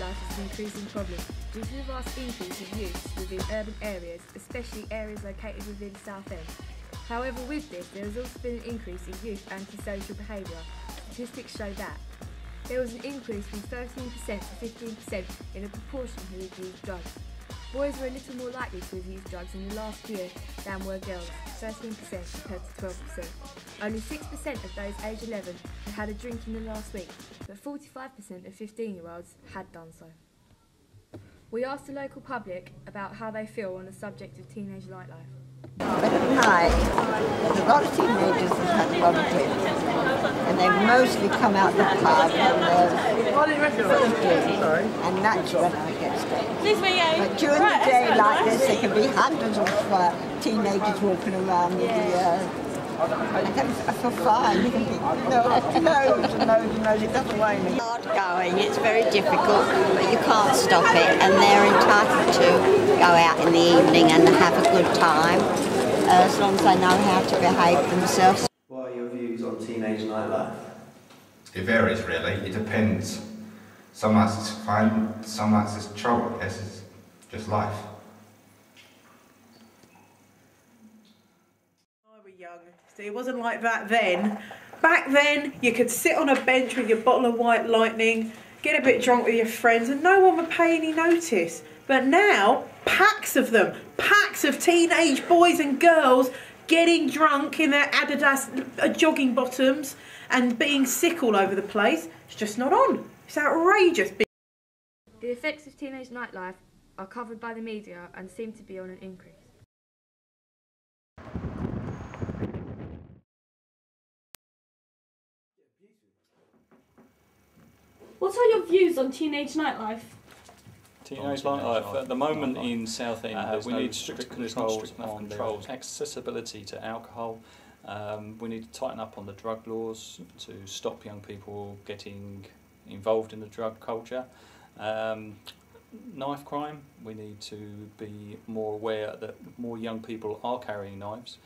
nightlife is an increasing problem due to the vast increase of youth within urban areas, especially areas located within South End. However, with this, there has also been an increase in youth antisocial behaviour. Statistics show that there was an increase from 13% to 15% in the proportion who had used drugs. Boys were a little more likely to have used drugs in the last year than were girls, 13% compared to 12%. Only 6% of those aged 11 had had a drink in the last week, but 45% of 15-year-olds had done so. We asked the local public about how they feel on the subject of teenage nightlife. But at night, there's a lot of teenagers that have a lot of drinks, and they mostly come out the pub and they're and that's when I get scared. But during the day like this, there can be hundreds of teenagers walking around with I feel fine. You can think, loads and loads and loads, it doesn't worry me. Hard going, it's very difficult, but you can't stop it, and they're entitled to go out in the evening and have a good time, as long as they know how to behave themselves. What are your views on teenage nightlife? It varies really, it depends. Some nights it's fine, some nights it's trouble. This is just life. Young. So it wasn't like that then. Back then, you could sit on a bench with your bottle of White Lightning, get a bit drunk with your friends, and no one would pay any notice. But now, packs of them, packs of teenage boys and girls getting drunk in their Adidas jogging bottoms and being sick all over the place. It's just not on. It's outrageous. The effects of teenage nightlife are covered by the media and seem to be on an increase. What are your views on teenage nightlife? Teenage nightlife, at the moment in Southend, we need stricter controls on accessibility to alcohol. We need to tighten up on the drug laws to stop young people getting involved in the drug culture. Knife crime, we need to be more aware that more young people are carrying knives.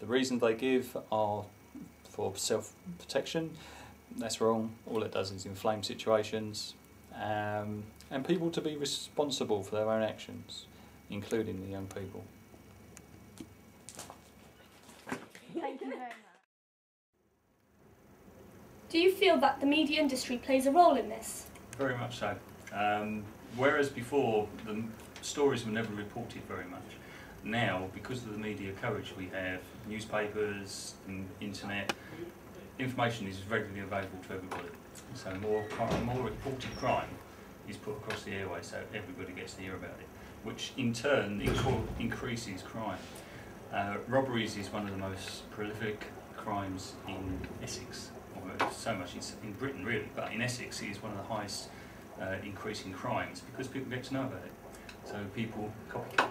The reasons they give are for self-protection. That's wrong. All it does is inflame situations, and people to be responsible for their own actions, including the young people. Thank you very much. Do you feel that the media industry plays a role in this? Very much so. Whereas before the stories were never reported very much, now because of the media coverage we have, newspapers and internet, information is readily available to everybody. So more reported crime is put across the airway so everybody gets to hear about it, which in turn increases crime. Robberies is one of the most prolific crimes in Essex, or so much in Britain really, but in Essex it is one of the highest increasing crimes because people get to know about it. So people copy.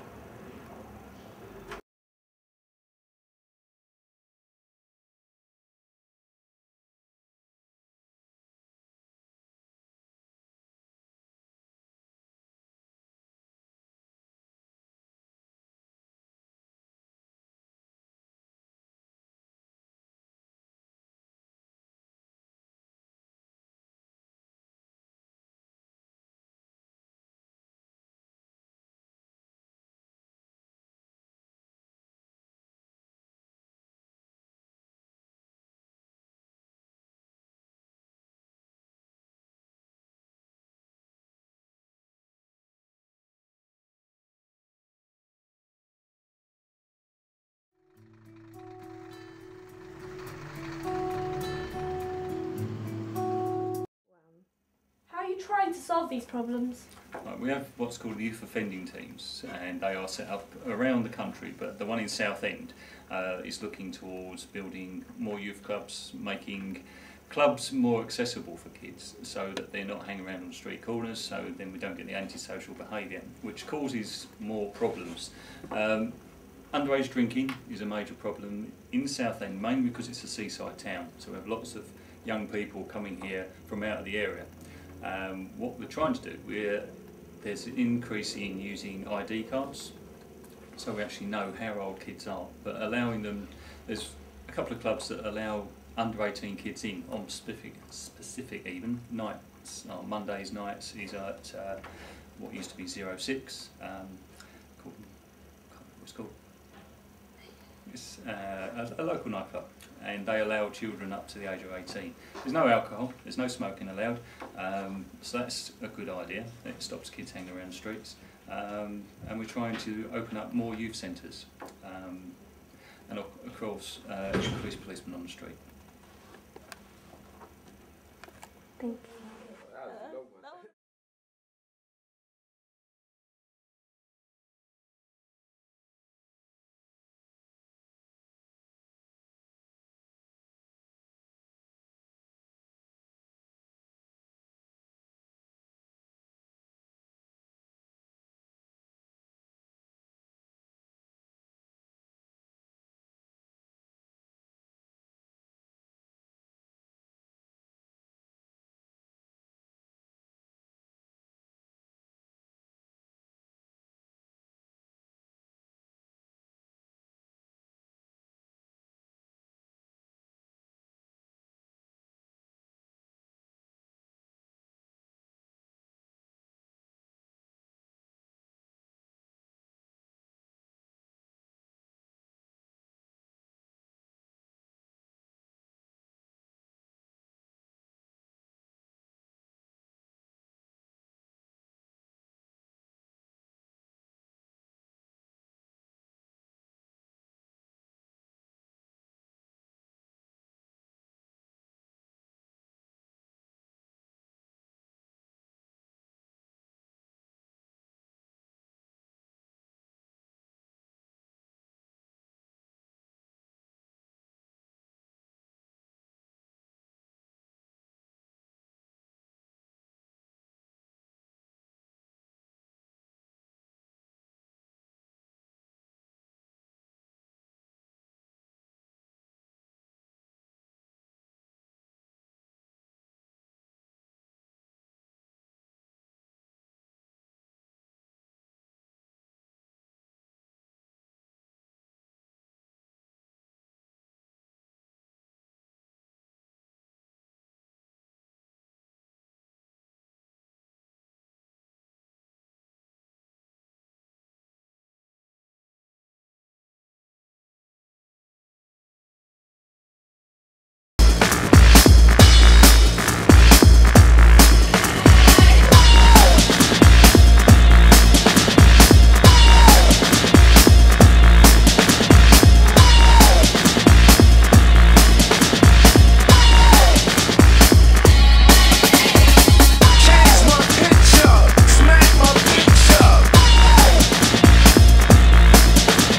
Trying to solve these problems? We have what's called youth offending teams, and they are set up around the country, but the one in Southend is looking towards building more youth clubs, making clubs more accessible for kids so that they're not hanging around on street corners, so then we don't get the antisocial behaviour, which causes more problems. Underage drinking is a major problem in Southend, mainly because it's a seaside town, so we have lots of young people coming here from out of the area. What we're trying to do, there's an increase in using ID cards, so we actually know how old kids are, but allowing them, there's a couple of clubs that allow under 18 kids in on specific even nights. On Mondays nights is at what used to be 06. Called, what's it called? It's a local nightclub, and they allow children up to the age of 18. There's no alcohol, there's no smoking allowed, so that's a good idea. It stops kids hanging around the streets, and we're trying to open up more youth centres, and of course increase policemen on the street. Thank you.